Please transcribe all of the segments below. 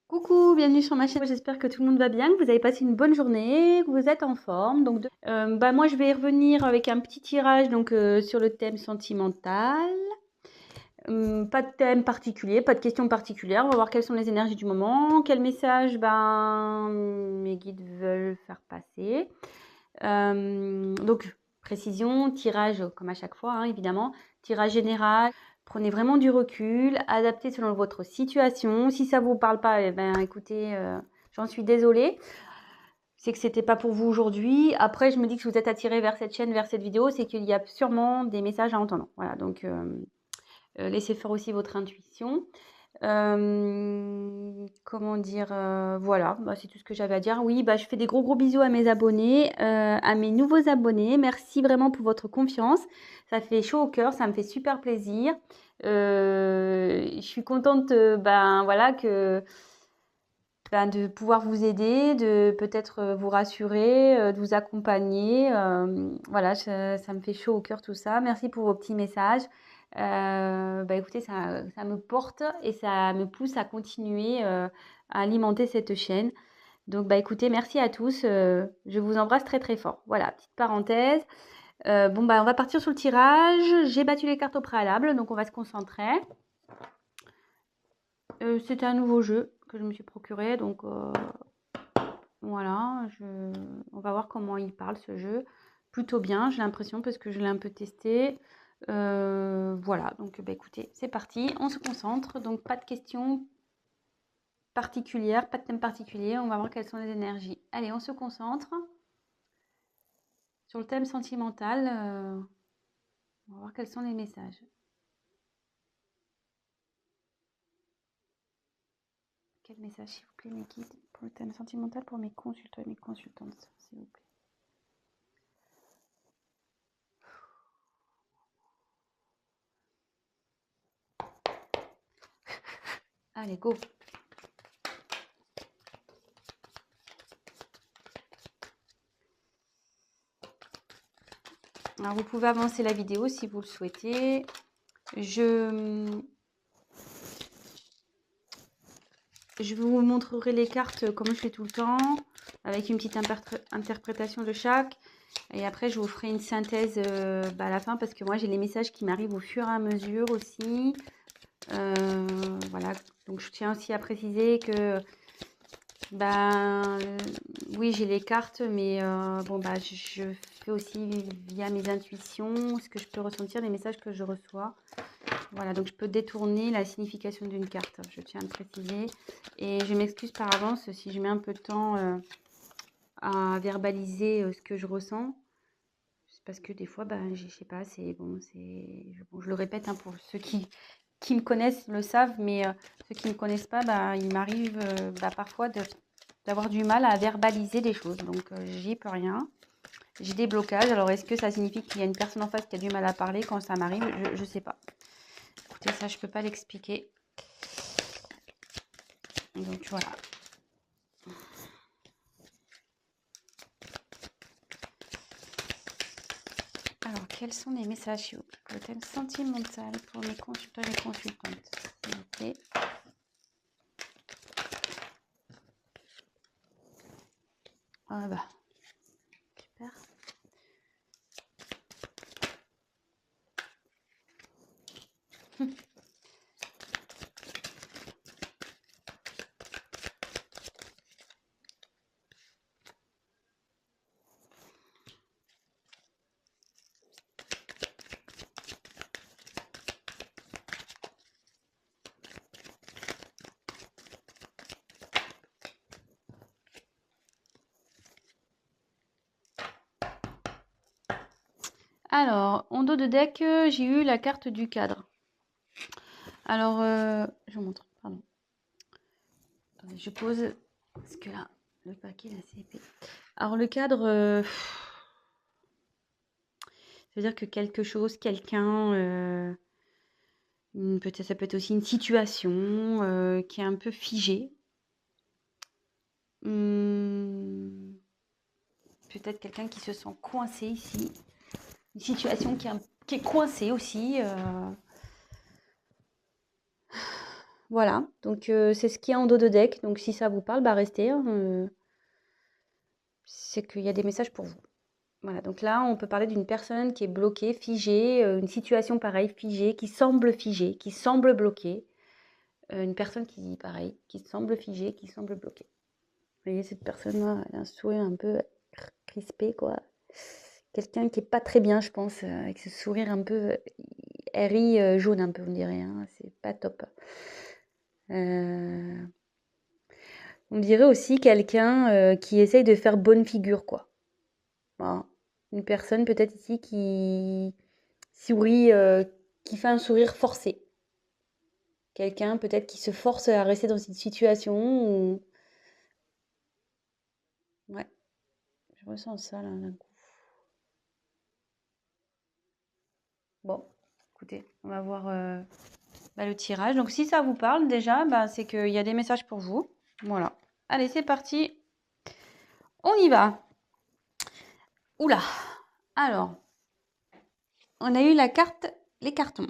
Coucou, bienvenue sur ma chaîne. J'espère que tout le monde va bien, que vous avez passé une bonne journée, que vous êtes en forme. Donc, moi, je vais revenir avec un petit tirage sur le thème sentimental. Pas de thème particulier, pas de questions particulières. On va voir quelles sont les énergies du moment, quel message mes guides veulent faire passer. Précision, tirage comme à chaque fois, hein, évidemment, tirage général. Prenez vraiment du recul, adaptez selon votre situation. Si ça vous parle pas, écoutez, j'en suis désolée. C'est que c'était pas pour vous aujourd'hui. Après, je me dis que si vous êtes attiré vers cette chaîne, vers cette vidéo, c'est qu'il y a sûrement des messages à entendre. Voilà, donc laissez faire aussi votre intuition. Comment dire, voilà, c'est tout ce que j'avais à dire. Oui, je fais des gros bisous à mes abonnés, à mes nouveaux abonnés. Merci vraiment pour votre confiance. Ça fait chaud au cœur, ça me fait super plaisir. Je suis contente, voilà, de pouvoir vous aider, de peut-être vous rassurer, de vous accompagner. Voilà, ça me fait chaud au cœur tout ça. Merci pour vos petits messages. Écoutez, ça me porte et ça me pousse à continuer à alimenter cette chaîne. Donc, écoutez, merci à tous. Je vous embrasse très très fort. Voilà, petite parenthèse. On va partir sur le tirage. J'ai battu les cartes au préalable, donc on va se concentrer. C'était un nouveau jeu que je me suis procuré, donc voilà, on va voir comment il parle ce jeu. Plutôt bien, j'ai l'impression, parce que je l'ai un peu testé. Voilà, donc écoutez, c'est parti, on se concentre. Donc pas de questions particulières, pas de thème particulier. On va voir quelles sont les énergies. Allez, on se concentre sur le thème sentimental. On va voir quels sont les messages. Quel message, s'il vous plaît, mes guides, pour le thème sentimental, pour mes consultants et mes consultantes, s'il vous plaît. Allez, go. Alors, vous pouvez avancer la vidéo si vous le souhaitez. Je vous montrerai les cartes comme je fais tout le temps, avec une petite interprétation de chaque. Et après, je vous ferai une synthèse à la fin, parce que moi, j'ai les messages qui m'arrivent au fur et à mesure aussi. Voilà, donc je tiens aussi à préciser que oui, j'ai les cartes, mais je fais aussi via mes intuitions ce que je peux ressentir, les messages que je reçois. Voilà, donc je peux détourner la signification d'une carte, je tiens à le préciser. Et je m'excuse par avance si je mets un peu de temps à verbaliser ce que je ressens. C'est parce que des fois, je sais pas, je le répète, hein, pour ceux qui me connaissent le savent, mais ceux qui ne me connaissent pas, il m'arrive parfois d'avoir du mal à verbaliser des choses. Donc, j'y peux rien. J'ai des blocages. Alors, est-ce que ça signifie qu'il y a une personne en face qui a du mal à parler quand ça m'arrive? Je ne sais pas. Écoutez, ça, je ne peux pas l'expliquer. Donc, voilà. Alors, quels sont les messages sur le thème sentimental pour mes consultants et mes consultantes, s'il vous plaît? Ah super. Alors, en dos de deck, j'ai eu la carte du cadre. Alors, je vous montre, pardon. Attendez, je pose, parce que là, le paquet est assez épais. Alors, le cadre, c'est-à-dire que quelque chose, quelqu'un, peut-être, ça peut être aussi une situation qui est un peu figée. Peut-être quelqu'un qui se sent coincé ici. Une situation qui est coincée aussi. Voilà, donc c'est ce qu'il y a en dos de deck. Donc si ça vous parle, bah restez, hein, c'est qu'il y a des messages pour vous. Voilà, donc là, on peut parler d'une personne qui est bloquée, figée, une situation pareille, figée, qui semble bloquée. Une personne qui, pareil, qui semble figée, qui semble bloquée. Vous voyez, cette personne-là, elle a un sourire un peu crispé, quoi. Quelqu'un qui est pas très bien, je pense, avec ce sourire un peu, elle rit jaune un peu, on dirait, hein, c'est pas top. Euh, on dirait aussi quelqu'un qui essaye de faire bonne figure, quoi. Voilà. Une personne peut-être ici qui sourit, qui fait un sourire forcé. Quelqu'un peut-être qui se force à rester dans une situation où... Ouais, je ressens ça là d'un coup. Bon, écoutez, on va voir bah, le tirage. Donc si ça vous parle déjà, bah, c'est qu'il y a des messages pour vous. Voilà. Allez, c'est parti. On y va. Oula. Alors, on a eu la carte, les cartons.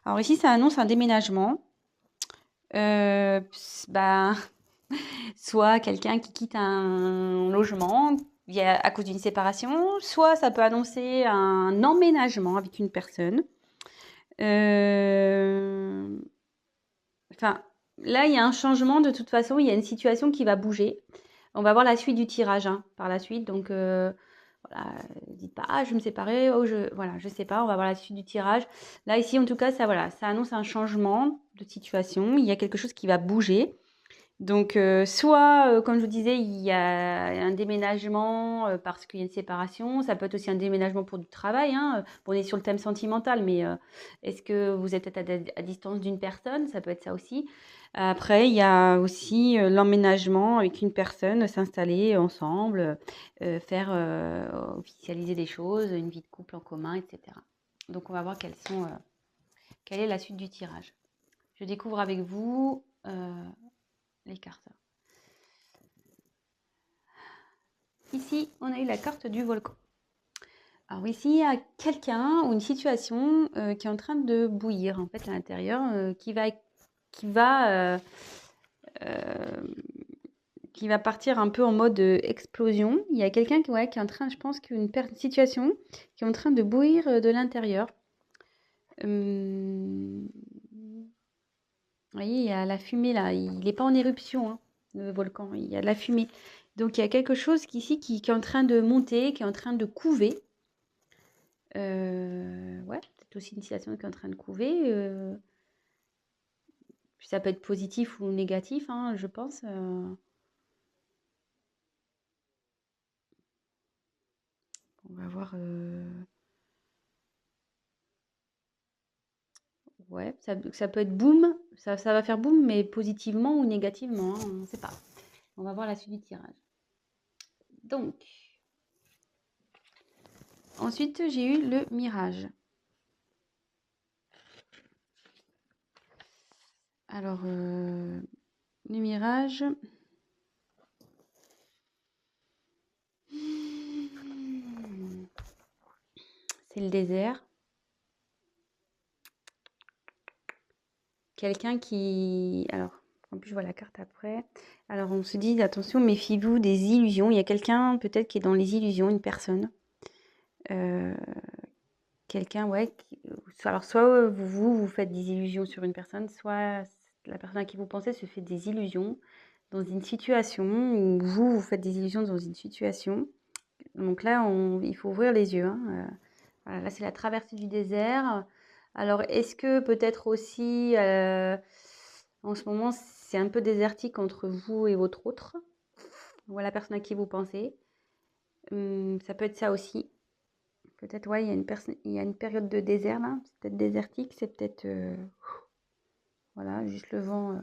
Alors ici, ça annonce un déménagement. Bah, soit quelqu'un qui quitte un logement à cause d'une séparation, soit ça peut annoncer un emménagement avec une personne. Enfin, là, il y a un changement de toute façon, il y a une situation qui va bouger. On va voir la suite du tirage hein, par la suite. Donc, voilà, dites pas, ah, je vais me séparer, oh, voilà, je sais pas, on va voir la suite du tirage. Là, ici, en tout cas, ça, voilà, ça annonce un changement de situation. Il y a quelque chose qui va bouger. Donc, soit, comme je vous disais, il y a un déménagement parce qu'il y a une séparation. Ça peut être aussi un déménagement pour du travail. Hein. Bon, on est sur le thème sentimental, mais est-ce que vous êtes peut-être à distance d'une personne? Ça peut être ça aussi. Après, il y a aussi l'emménagement avec une personne, s'installer ensemble, faire officialiser des choses, une vie de couple en commun, etc. Donc, on va voir quelle est la suite du tirage. Je découvre avec vous les cartes. Ici, on a eu la carte du volcan. Alors ici, il y a quelqu'un ou une situation qui est en train de bouillir en fait à l'intérieur, qui va, qui va partir un peu en mode explosion. Il y a quelqu'un qui, ouais, qui est en train, je pense qu'une situation qui est en train de bouillir de l'intérieur. Vous voyez, il y a la fumée là. Il n'est pas en éruption, hein, le volcan. Il y a de la fumée. Donc il y a quelque chose ici qui est en train de monter, qui est en train de couver. Ouais, peut-être aussi une situation qui est en train de couver. Puis ça peut être positif ou négatif, hein, je pense. On va voir. Ouais, ça peut être boum. Ça va faire boum, mais positivement ou négativement, hein, on ne sait pas. On va voir la suite du tirage. Donc, ensuite, j'ai eu le mirage. Alors, le mirage. C'est le désert. Quelqu'un qui... Alors, en plus, je vois la carte après. Alors, on se dit, attention, méfiez-vous des illusions. Il y a quelqu'un, peut-être, qui est dans les illusions, une personne. Euh, quelqu'un, ouais. Alors, soit vous faites des illusions sur une personne, soit la personne à qui vous pensez se fait des illusions dans une situation, ou vous faites des illusions dans une situation. Donc là, il faut ouvrir les yeux. Hein. Voilà, là, c'est la traversée du désert. Alors, est-ce que peut-être aussi, en ce moment, c'est un peu désertique entre vous et votre autre, ou la personne à qui vous pensez. Ça peut être ça aussi. Peut-être, ouais, il y a une période de désert là. C'est peut-être désertique, c'est peut-être, voilà, juste le vent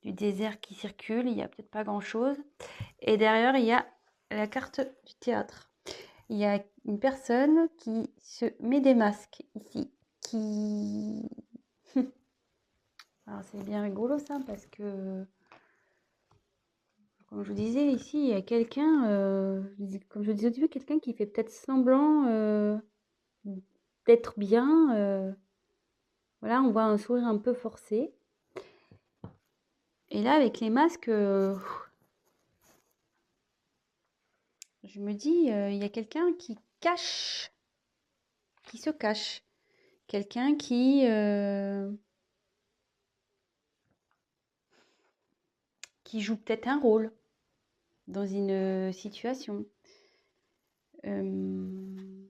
du désert qui circule. Il n'y a peut-être pas grand-chose. Et derrière, il y a la carte du théâtre. Il y a une personne qui se met des masques ici, qui... Alors c'est bien rigolo ça parce que, comme je vous disais ici, il y a quelqu'un, comme je vous disais au début, quelqu'un qui fait peut-être semblant d'être bien. Voilà, on voit un sourire un peu forcé. Et là, avec les masques, je me dis, il y a quelqu'un qui se cache. Quelqu'un qui joue peut-être un rôle dans une situation. Euh,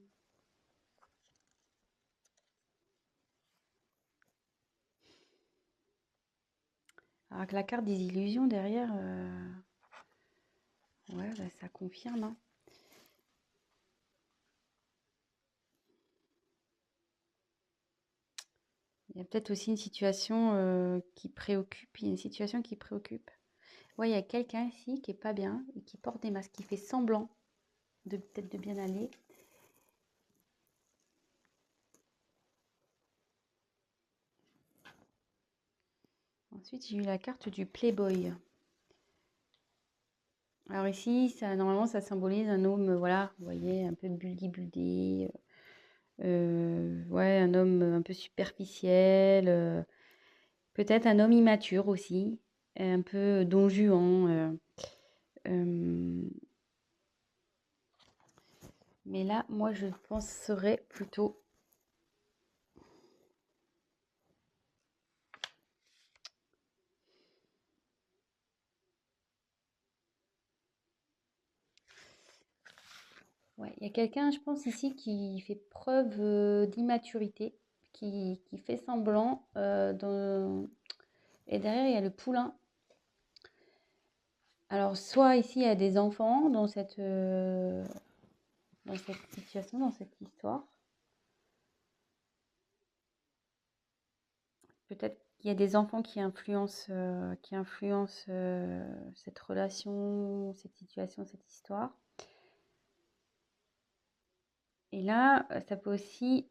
alors que la carte des illusions derrière, ouais, bah, ça confirme, hein. Il y a peut-être aussi une situation qui préoccupe. Il y a une situation qui préoccupe. Ouais, il y a quelqu'un ici qui est pas bien et qui porte des masques, qui fait semblant de peut-être de bien aller. Ensuite, j'ai eu la carte du Playboy. Alors ici, ça, normalement, ça symbolise un homme, voilà, vous voyez, un peu buldy-buldy. Ouais, un homme un peu superficiel. Peut-être un homme immature aussi, un peu don Juan. Euh, mais là, moi, je penserais plutôt. Ouais, il y a quelqu'un, je pense, ici qui fait preuve d'immaturité, qui fait semblant. Et derrière, il y a le poulain. Alors, soit ici, il y a des enfants dans cette situation, dans cette histoire. Peut-être qu'il y a des enfants qui influencent cette relation, cette situation, cette histoire. Et là, ça peut aussi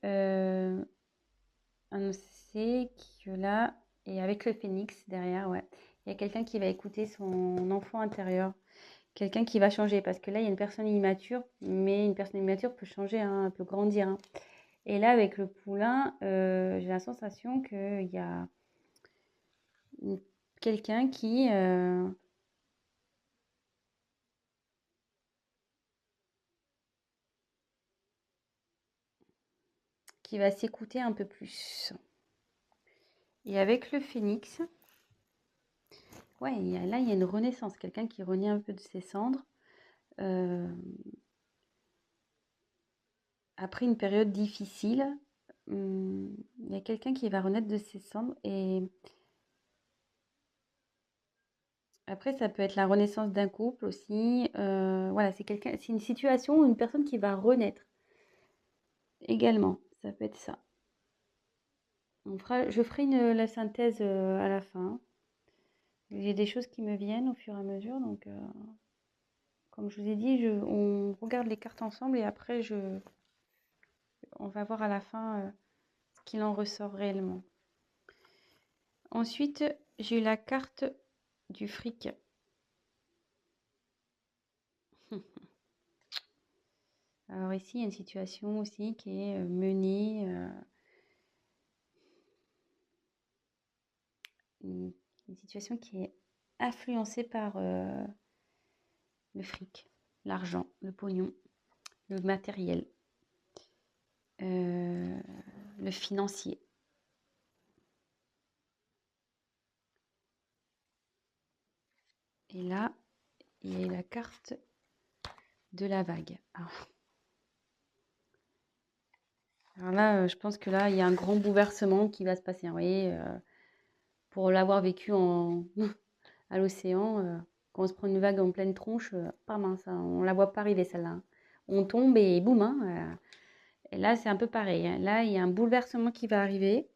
annoncer que là, et avec le phénix derrière, ouais, il y a quelqu'un qui va écouter son enfant intérieur, quelqu'un qui va changer, parce que là, il y a une personne immature, mais une personne immature peut changer, hein, peut grandir, hein. Et là, avec le poulain, j'ai la sensation qu'il y a quelqu'un qui va s'écouter un peu plus. Et avec le phénix, ouais, là, il y a une renaissance, quelqu'un qui renaît un peu de ses cendres. euh, Après une période difficile, il y a quelqu'un qui va renaître de ses cendres. Et après, ça peut être la renaissance d'un couple aussi. Voilà, c'est une situation ou une personne qui va renaître également. Ça peut être ça. Je ferai la synthèse à la fin. J'ai des choses qui me viennent au fur et à mesure. Donc, comme je vous ai dit, on regarde les cartes ensemble et après, on va voir à la fin ce qu'il en ressort réellement. Ensuite, j'ai eu la carte du fric. Alors ici, il y a une situation aussi qui est menée, une situation qui est influencée par le fric, l'argent, le pognon, le matériel, euh, le financier. Et là, il y a la carte de la vague. Alors là, je pense que là, il y a un grand bouleversement qui va se passer, hein. Vous voyez, pour l'avoir vécu à l'océan, quand on se prend une vague en pleine tronche, pas mince, hein, on la voit pas arriver celle-là, hein. On tombe et boum, hein, et là, c'est un peu pareil, hein. Là, il y a un bouleversement qui va arriver.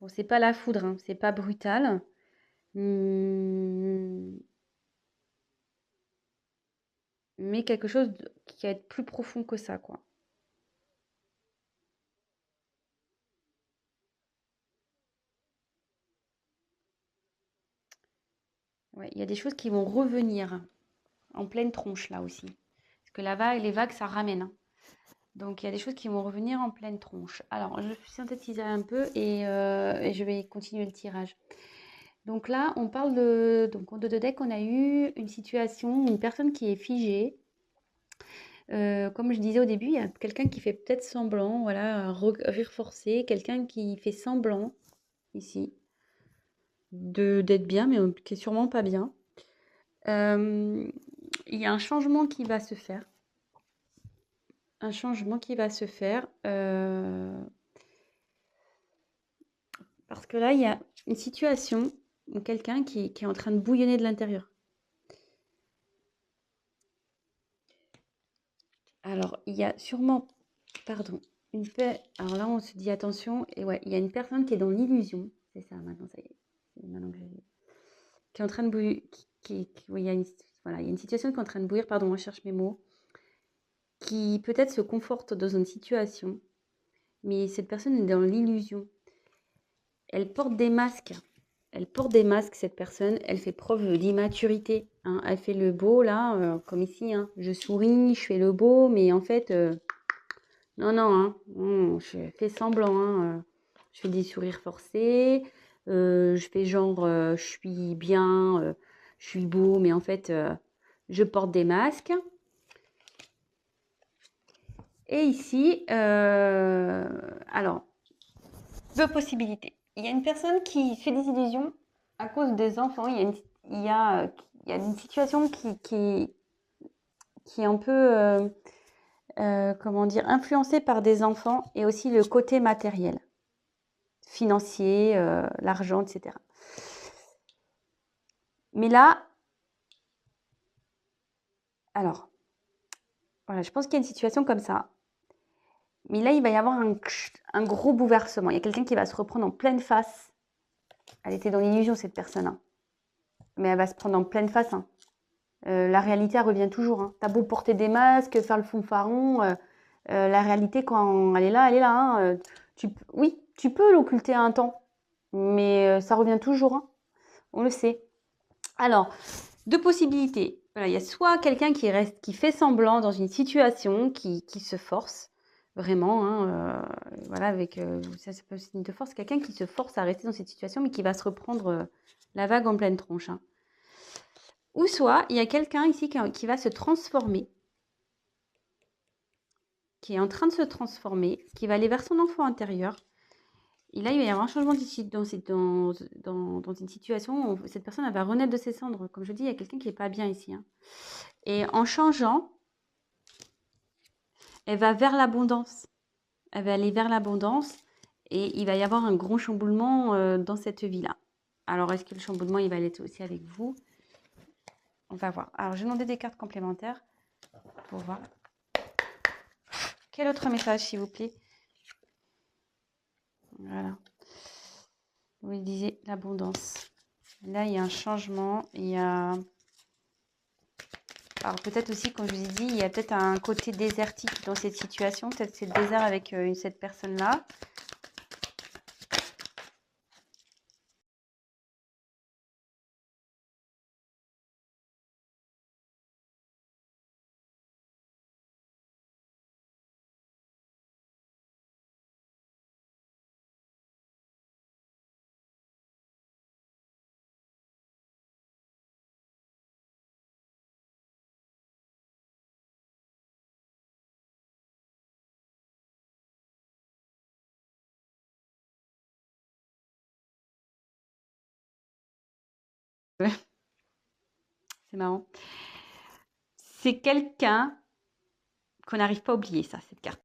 Bon, c'est pas la foudre, hein, c'est pas brutal. Hum, mais quelque chose qui va être plus profond que ça, quoi. Ouais, il y a des choses qui vont revenir en pleine tronche là aussi. Parce que les vagues, ça ramène, hein. Donc, il y a des choses qui vont revenir en pleine tronche. Alors, je synthétiserai un peu et je vais continuer le tirage. Donc là, on parle de... Donc, en dos de deck, on a eu une situation, une personne qui est figée. Comme je disais au début, il y a quelqu'un qui fait peut-être semblant, voilà, un rire forcé, quelqu'un qui fait semblant, ici, d'être bien, mais qui est sûrement pas bien. Il y a un changement qui va se faire. Un changement qui va se faire. Parce que là, il y a une situation où quelqu'un qui est en train de bouillonner de l'intérieur. Alors, il y a sûrement, pardon, une paix. Alors là, on se dit attention, et ouais, il y a une personne qui est dans l'illusion. C'est ça, maintenant, ça y est. C'est maintenant que qui est en train de bouillir. Oui, il y a une, voilà, il y a une situation qui est en train de bouillir, pardon, je cherche mes mots, qui peut-être se conforte dans une situation, mais cette personne est dans l'illusion. Elle porte des masques. Elle porte des masques, cette personne. Elle fait preuve d'immaturité, hein. Elle fait le beau, là, comme ici, hein. Je souris, je fais le beau, mais en fait, non, non, hein. Je fais semblant, hein. Je fais des sourires forcés. Je fais genre, je suis bien, je suis beau, mais en fait, je porte des masques. Et ici, alors, deux possibilités. Il y a une personne qui fait des illusions à cause des enfants. Il y a une situation qui est un peu, comment dire, influencée par des enfants et aussi le côté matériel, financier, l'argent, etc. Mais là, alors, voilà, je pense qu'il y a une situation comme ça. Mais là, il va y avoir un gros bouleversement. Il y a quelqu'un qui va se reprendre en pleine face. Elle était dans l'illusion, cette personne, hein. Mais elle va se prendre en pleine face, hein. La réalité, elle revient toujours, hein. T'as beau porter des masques, faire le fanfaron, la réalité, quand elle est là, hein. Oui, tu peux l'occulter un temps, mais ça revient toujours, hein. On le sait. Alors, deux possibilités. Voilà, il y a soit quelqu'un qui fait semblant dans une situation, qui se force, vraiment, hein, voilà, avec ça peut être signe de force, quelqu'un qui se force à rester dans cette situation, mais qui va se reprendre la vague en pleine tronche, hein. Ou soit, il y a quelqu'un ici qui va se transformer, qui est en train de se transformer, qui va aller vers son enfant intérieur. Et là, il va y avoir un changement dans une situation où cette personne elle va renaître de ses cendres. Comme je dis, il y a quelqu'un qui n'est pas bien ici, hein. Et en changeant, elle va vers l'abondance. Elle va aller vers l'abondance et il va y avoir un gros chamboulement dans cette vie-là. Alors, est-ce que le chamboulement, il va aller aussi avec vous? On va voir. Alors, j'ai demandé des cartes complémentaires pour voir. Quel autre message, s'il vous plaît? Voilà. Vous disiez l'abondance. Là, il y a un changement. Il y a... Alors, peut-être aussi, comme je vous ai dit, il y a peut-être un côté désertique dans cette situation. Peut-être c'est le désert avec cette personne-là. C'est marrant. C'est quelqu'un qu'on n'arrive pas à oublier, ça, cette carte.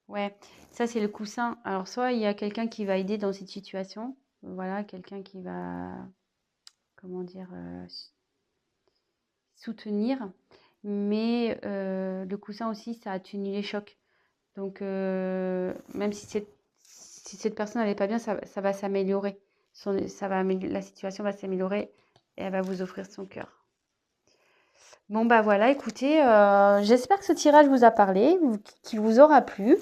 Ouais, ça c'est le coussin. Alors soit il y a quelqu'un qui va aider dans cette situation, voilà, quelqu'un qui va, comment dire, soutenir, mais le coussin aussi, ça atténue les chocs. Donc même si cette personne n'allait pas bien, ça va s'améliorer. La situation va s'améliorer et elle va vous offrir son cœur. Bon bah voilà, écoutez, j'espère que ce tirage vous a parlé, qu'il vous aura plu.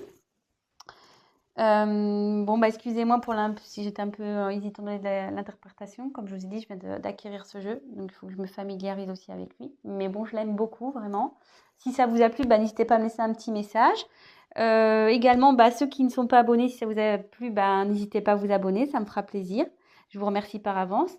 Bon, bah, excusez-moi pour si j'étais un peu hésitante dans l'interprétation. Comme je vous ai dit, je viens d'acquérir ce jeu, donc il faut que je me familiarise aussi avec lui. Mais bon, je l'aime beaucoup, vraiment. Si ça vous a plu, bah, n'hésitez pas à me laisser un petit message. Également, bah, ceux qui ne sont pas abonnés, si ça vous a plu, bah, n'hésitez pas à vous abonner, ça me fera plaisir. Je vous remercie par avance.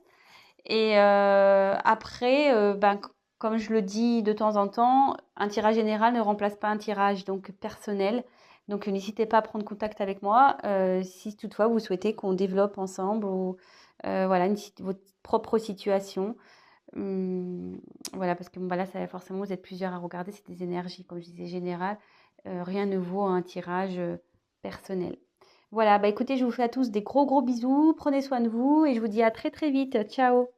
Et après, ben, comme je le dis de temps en temps, un tirage général ne remplace pas un tirage donc personnel. Donc n'hésitez pas à prendre contact avec moi si toutefois vous souhaitez qu'on développe ensemble ou voilà votre propre situation. Voilà, parce que bon, bah là, forcément, vous êtes plusieurs à regarder, c'est des énergies, comme je disais, générales. Rien ne vaut un tirage personnel. Voilà, bah écoutez, je vous fais à tous des gros gros bisous, prenez soin de vous et je vous dis à très très vite. Ciao!